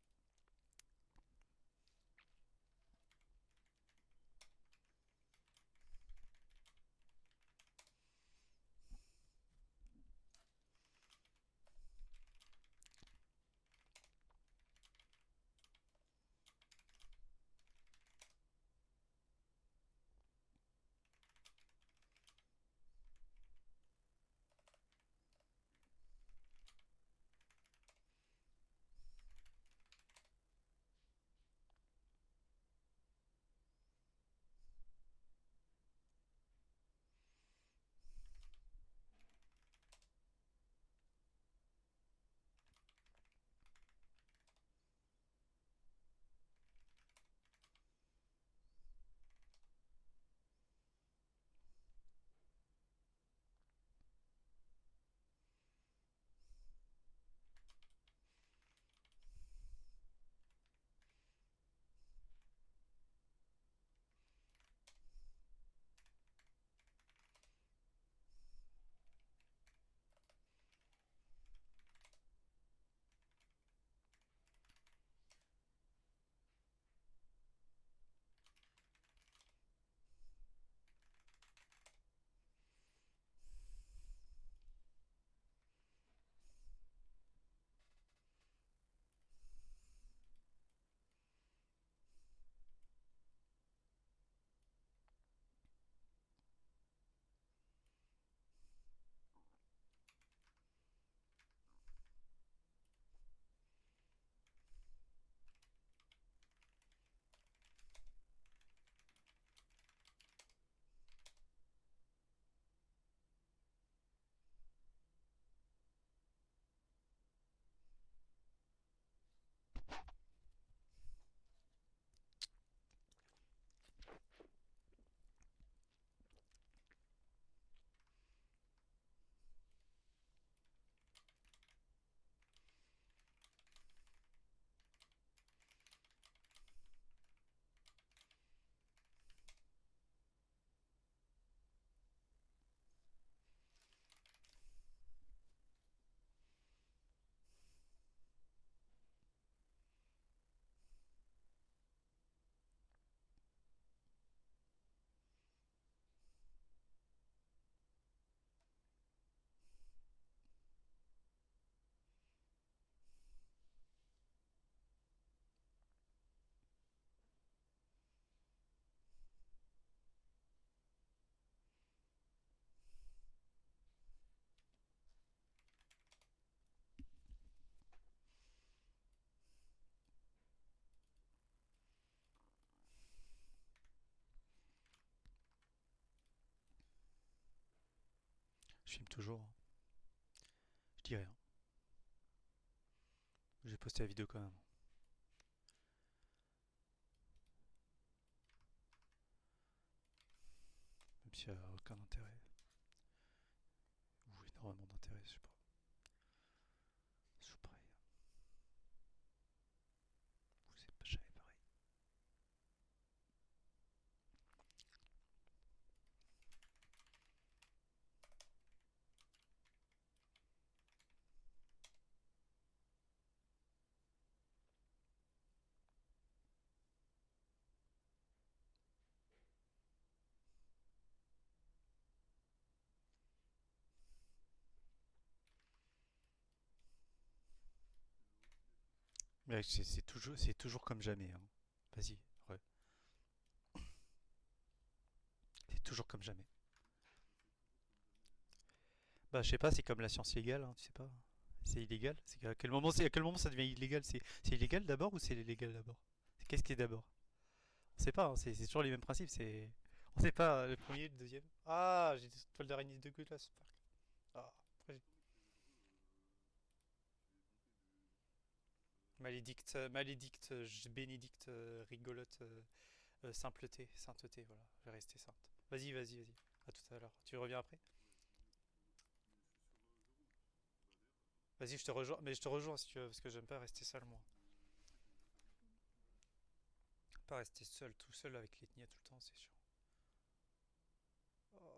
Je filme toujours. Je dis rien. J'ai posté la vidéo quand même. Même s'il n'y a aucun intérêt. Ou énormément d'intérêt, je sais pas. C'est toujours pareil. Vous c'est pas jamais pareil. Mais c'est toujours comme jamais. Hein. Vas-y, ouais. C'est toujours comme jamais. Bah, je sais pas, c'est comme la science légale, hein, tu sais pas. C'est illégal. C'est à quel moment ça devient illégal? C'est illégal d'abord ou c'est illégal d'abord? Qu'est-ce qui est d'abord? On sait pas, hein, c'est toujours les mêmes principes. On sait pas, le premier, le deuxième. Ah, j'ai des toiles d'araignée de glace. Ah, malédicte, malédicte, bénédicte, rigolote, simpleté, sainteté, voilà. Je vais rester sainte. Vas-y, vas-y, vas-y. À tout à l'heure. Tu reviens après? Vas-y, je te rejoins. Mais je te rejoins si tu veux, parce que j'aime pas rester seul, moi. Pas rester seul, tout seul avec l'ethnie tout le temps, c'est chiant. Oh.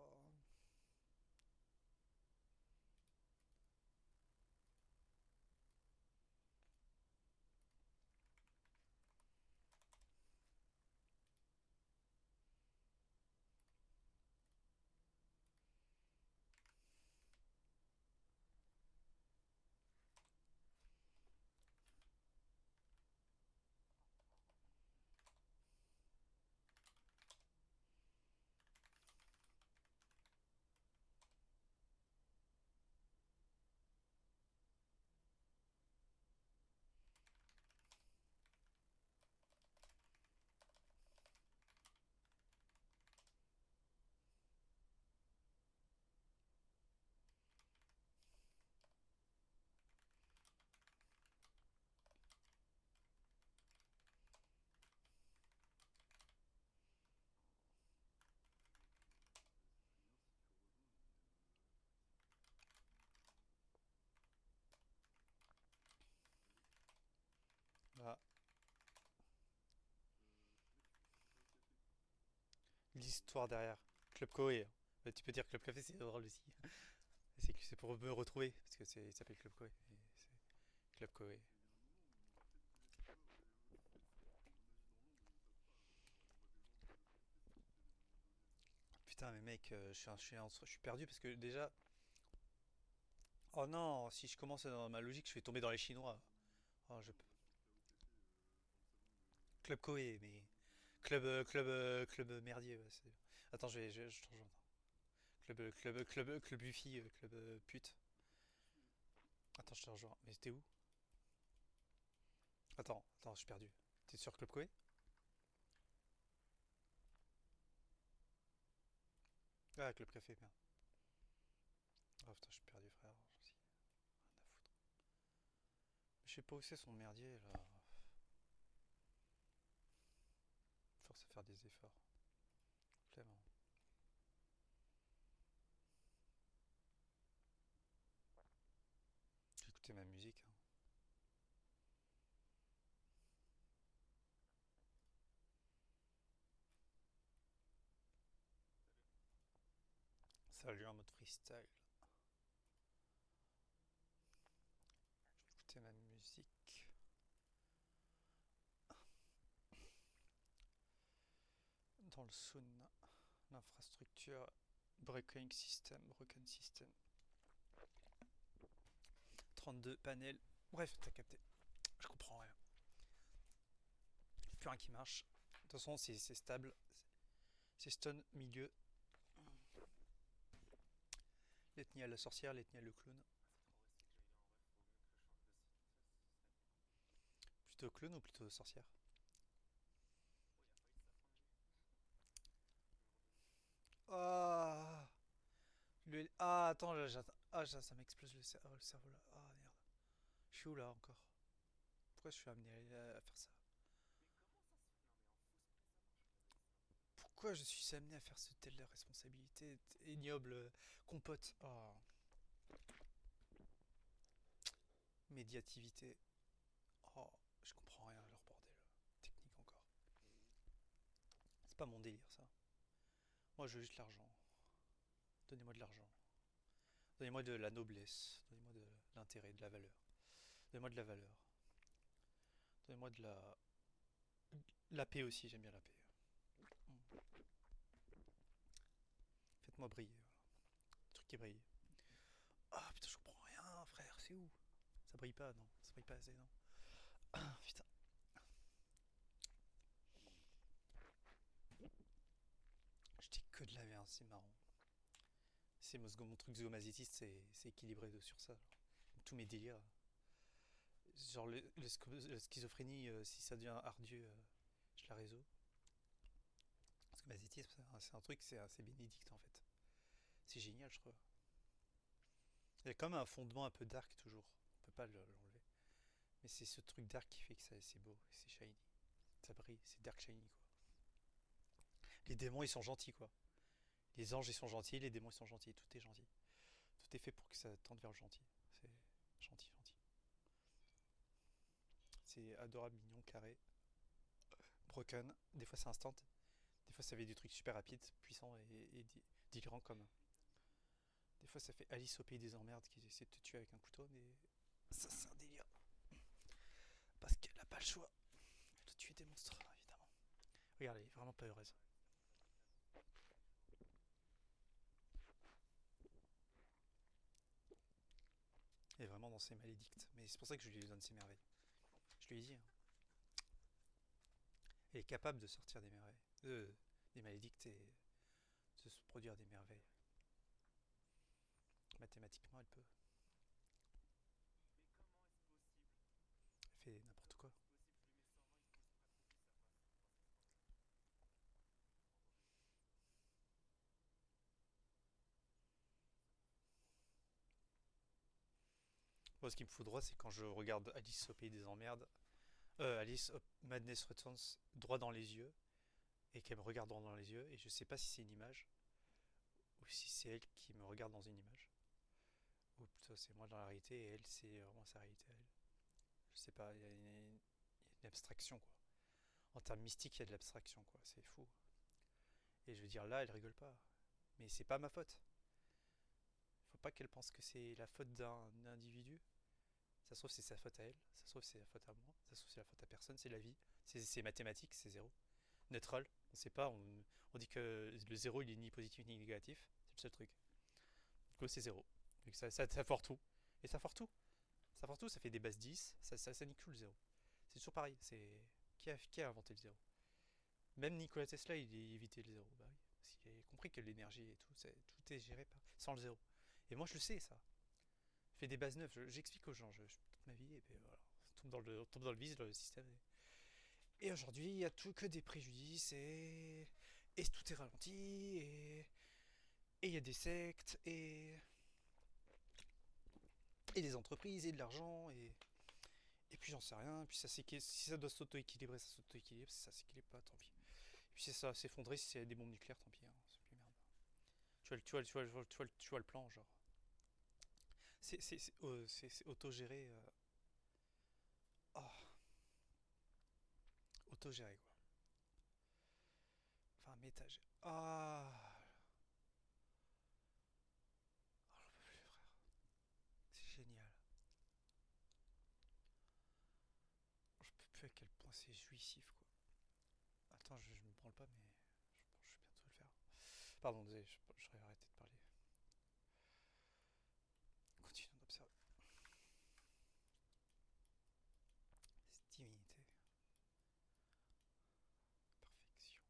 Ah, l'histoire derrière. Club Koé. Bah, tu peux dire Club Café, c'est drôle aussi. C'est pour me retrouver, parce que il s'appelle Club Koé. C'est Club Koé. Putain, mais mec, je suis perdu parce que déjà. Oh non, si je commence dans ma logique, je vais tomber dans les Chinois. Oh, Club Koé, mais. Club merdier. Ouais, attends, je te rejoins. Club Buffy, club pute. Attends, je te rejoins. Mais t'es où? Attends, je suis perdu. T'es sur Club Koé? Ah, Club Café, merde. Oh putain, je suis perdu, frère. Rien à foutre. Je sais pas où c'est son merdier là. Force à faire des efforts. Clément. J'ai écouté ma musique. Hein. Salut en mode freestyle. J'ai écouté ma musique. Dans le Sun. L'infrastructure. Broken system. 32 panels. Bref, t'as capté. Je comprends rien. Plus rien qui marche. De toute façon, c'est stable. C'est stun milieu. L'ethnie à la sorcière, l'ethnie à le clown. Plutôt clown ou plutôt sorcière? Ah, Ah, attends, là, ah, ça m'explose le cerveau là. Ah, merde. Je suis où là encore? Pourquoi je suis amené à faire ça? Pourquoi je suis amené à faire ce telle responsabilité ignoble compote? Oh, médiativité. Oh, je comprends rien à leur bordel. Technique encore. C'est pas mon délire ça. Moi je veux juste l'argent. Donnez-moi de l'argent. Donnez-moi de la noblesse. Donnez-moi de l'intérêt, de la valeur. Donnez-moi de la valeur. Donnez-moi de la paix aussi, j'aime bien la paix. Mm. Faites-moi briller. Voilà. Le truc qui brille. Ah putain, je comprends rien, frère, c'est où? Ça brille pas, non. Ça brille pas assez, non. Ah putain. Je dis que de la merde, c'est marrant. C'est mon truc zygomazétiste, c'est équilibré sur ça. Genre. Tous mes délires. Genre la schizophrénie, si ça devient ardieux, je la résous. Parce que mazétisme, c'est un truc, c'est assez bénédicte en fait. C'est génial, je trouve. Il y a comme un fondement un peu dark toujours. On peut pas l'enlever. Mais c'est ce truc dark qui fait que c'est beau, c'est shiny. Ça brille, c'est dark shiny quoi. Les démons ils sont gentils quoi. Les anges ils sont gentils, les démons ils sont gentils, tout est gentil. Tout est fait pour que ça tende vers le gentil. C'est gentil, gentil. C'est adorable, mignon, carré, broken. Des fois c'est instant, des fois ça fait des trucs super rapides, puissants et délirants comme. Des fois ça fait Alice au pays des emmerdes qui essaie de te tuer avec un couteau, mais ça c'est un délire. Parce qu'elle n'a pas le choix. Elle doit tuer des monstres, évidemment. Regarde, elle est vraiment pas heureuse. Elle est vraiment dans ses malédictes. Mais c'est pour ça que je lui donne ses merveilles. Je lui ai dit, hein. Elle est capable de sortir des merveilles. Des malédictes et de se produire des merveilles. Mathématiquement, elle peut. Elle fait n'importe quoi. Moi, ce qui me fout droit, c'est quand je regarde Alice au pays des emmerdes. Alice Madness Returns droit dans les yeux. Et qu'elle me regarde droit dans les yeux. Et je sais pas si c'est une image. Ou si c'est elle qui me regarde dans une image. Ou plutôt c'est moi dans la réalité et elle c'est vraiment sa réalité à elle. Je sais pas, il y a une abstraction quoi. En termes mystiques, il y a de l'abstraction quoi, c'est fou. Et je veux dire là, elle rigole pas. Mais c'est pas ma faute. Faut pas qu'elle pense que c'est la faute d'un individu. Ça se trouve c'est sa faute à elle, ça se trouve c'est la faute à moi, ça se trouve c'est la faute à personne, c'est la vie. C'est mathématique, c'est zéro. Neutral, on sait pas, on dit que le zéro il est ni positif ni négatif, c'est le seul truc. Du coup c'est zéro. Donc ça fort tout. Et ça fort tout. Ça fort tout, ça fait des bases 10, ça nique tout le zéro. C'est toujours pareil, c'est qui a inventé le zéro. Même Nikola Tesla, il a évité le zéro. Bah oui, parce qu'il a compris que l'énergie et tout, tout est géré sans le zéro. Et moi, je le sais, ça. Je fais des bases neuves, j'explique aux gens, toute ma vie, et puis voilà. On tombe dans le vise, dans le système. Et aujourd'hui, il y a tout que des préjudices, et tout est ralenti, et il y a des sectes, et des entreprises, et de l'argent, et puis j'en sais rien, puis si ça doit s'auto-équilibrer, ça s'auto-équilibre, si ça s'équilibre pas, tant pis. Et puis si ça s'effondrer, si c'est des bombes nucléaires, tant pis, hein, c'est plus merde. Tu vois le plan, genre. C'est autogéré. Oh, autogéré, quoi. Enfin, métage. Ah, oh, j'en peux plus, frère. C'est génial. Je peux plus à quel point c'est jouissif, quoi. Attends, je me branle pas, mais je vais bientôt le faire. Pardon, désolé, j'aurais arrêté de parler. Continuons d'observer. C'est divinité. Perfection.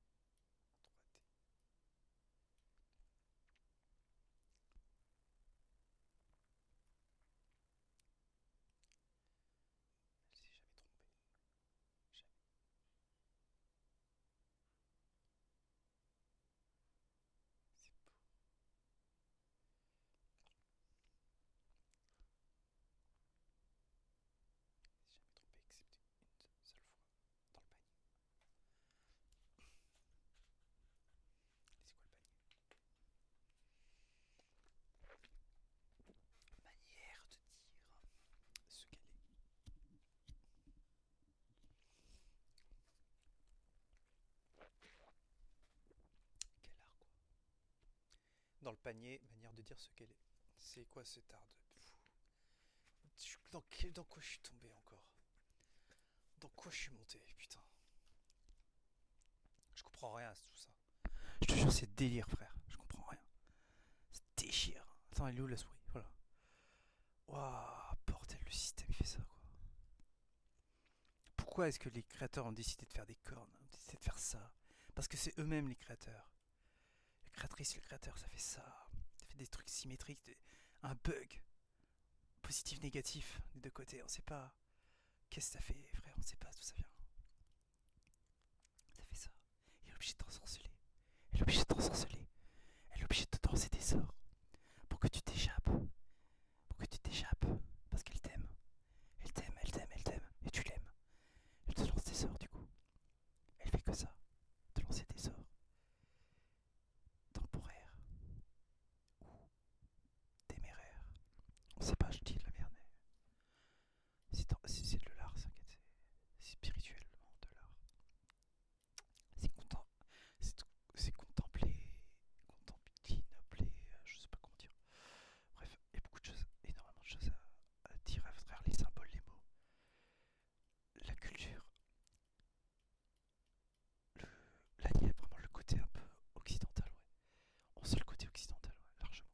3D. Elle s'est jamais trompée. Jamais. C'est beau. dans le panier, manière de dire ce qu'elle est. C'est quoi cet art de... Dans quoi je suis tombé encore? Dans quoi je suis monté, putain? Je comprends rien à tout ça. Je te jure, c'est délire, frère. Je comprends rien. C'est déchire. Attends, elle est où la souris? Voilà. Waouh, bordel, le système il fait ça, quoi. Pourquoi est-ce que les créateurs ont décidé de faire des cornes, ont décidé de faire ça? Parce que c'est eux-mêmes les créateurs. La créatrice et le créateur, ça fait ça. Ça fait des trucs symétriques, un bug. Positif, négatif, des deux côtés, on sait pas. Qu'est-ce que ça fait, frère? On sait pas d'où ça vient. Ça fait ça. Il est obligé de t'ensorceler. Elle est obligée de t'ensorceler. Elle est obligée de te danser des sorts. Pour que tu t'échappes. Pour que tu t'échappes. Parce qu'elle t'aime. Elle t'aime, elle t'aime, elle t'aime. Et tu l'aimes. Elle te lance des sorts, du coup. Elle fait que ça. Te lancer des sorts. Temporaires. Ou téméraires. On sait pas, je dis de la merde, mais c'est de l'art, c'est spirituellement de l'art. C'est content, c'est contempler, contempliner, je sais pas comment dire. Bref, il y a beaucoup de choses, énormément de choses à dire à travers les symboles, les mots, la culture. Le, là, il y a vraiment le côté un peu occidental, ouais. On sent le côté occidental, ouais, largement.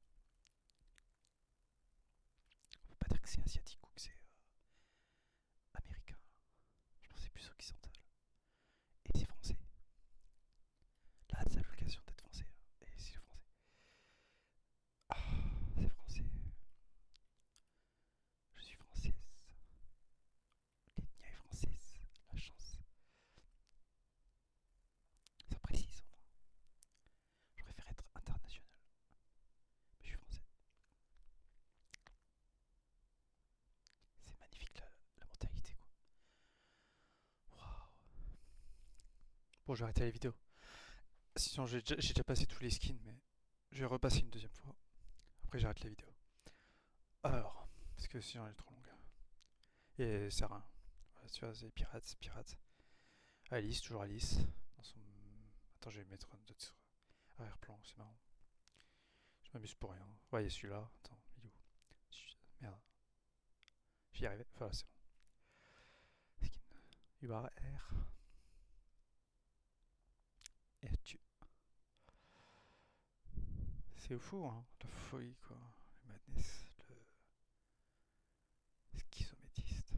On peut pas dire que c'est asiatique ou que c'est américain. Je pense que c'est plus occidental. Et c'est français. Là, ça a l'occasion d'être français. Et c'est français. Ah, c'est français. Je suis française. L'ethnie est française. La chance. Ça précise au moins. Je préfère être international. Mais je suis français. C'est magnifique la mentalité, quoi. Waouh. Bon, je vais arrêter la vidéo. Sinon, j'ai déjà passé tous les skins, mais je vais repasser une deuxième fois. Après, j'arrête la vidéo. Alors, parce que sinon, elle est trop longue. Et c'est rien. Voilà, tu vois, c'est pirates, pirates. Alice, toujours Alice. Dans son... Attends, je vais mettre un autre arrière-plan, c'est marrant. Je m'amuse pour rien. Ouais, il y a celui-là. Attends, il est où? Merde. J'y arrivais. Voilà, c'est bon. Skin. URL. Et tu. C'est fou, hein. La folie, quoi. Le madness. Le schizométiste.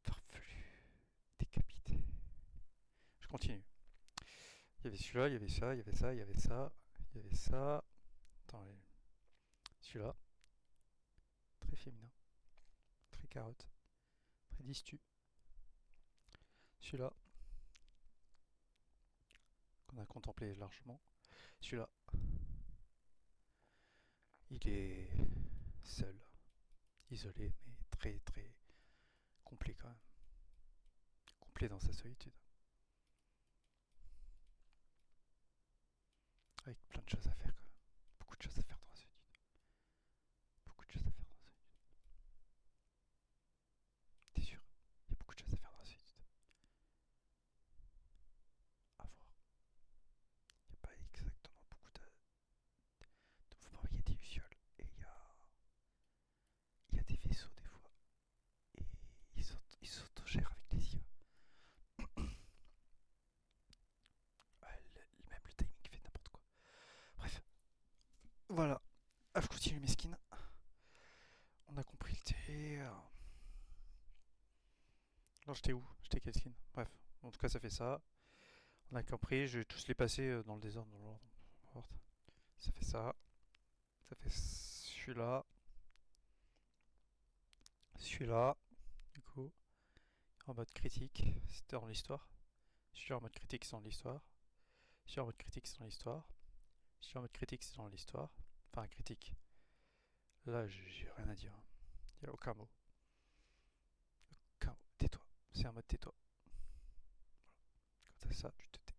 Farfelu. Décapité. Je continue. Il y avait celui-là, il y avait ça, il y avait ça, il y avait ça, il y avait ça. Attends, celui-là. Très féminin. Très carotte. Très distu. Celui-là. Qu'on a contemplé largement. Celui-là. Il est seul. Isolé, mais très très complet quand même. Complet dans sa solitude. Avec plein de choses à faire quand même. Beaucoup de choses à faire dans la solitude. Beaucoup de choses à faire dans la solitude. T'es sûr? Il y a beaucoup de choses à faire dans la solitude. À voir. Il n'y a pas exactement beaucoup de mouvements. Il y a des lucioles et il y a des vaisseaux des fois. Et ils s'autogèrent avec les IA. Même le timing fait n'importe quoi. Bref. Voilà. Ah, je continue mes skins. On a compris le tir. Non, j'étais où? J'étais quel skin? Bref. En tout cas, ça fait ça. On a compris. Je vais tous les passer dans le désordre, dans l'ordre. Ça fait ça. Ça fait celui-là. Celui-là. Du coup, en mode critique. C'était dans l'histoire. Celui-là en mode critique, c'est dans l'histoire. Celui-là en mode critique, c'est dans l'histoire. Celui-là en mode critique, c'est dans l'histoire. Enfin, critique. Là, j'ai rien à dire. Il n'y a aucun mot. Aucun mot. Tais-toi. C'est un mode tais-toi. Quand t'as ça, tu te tais.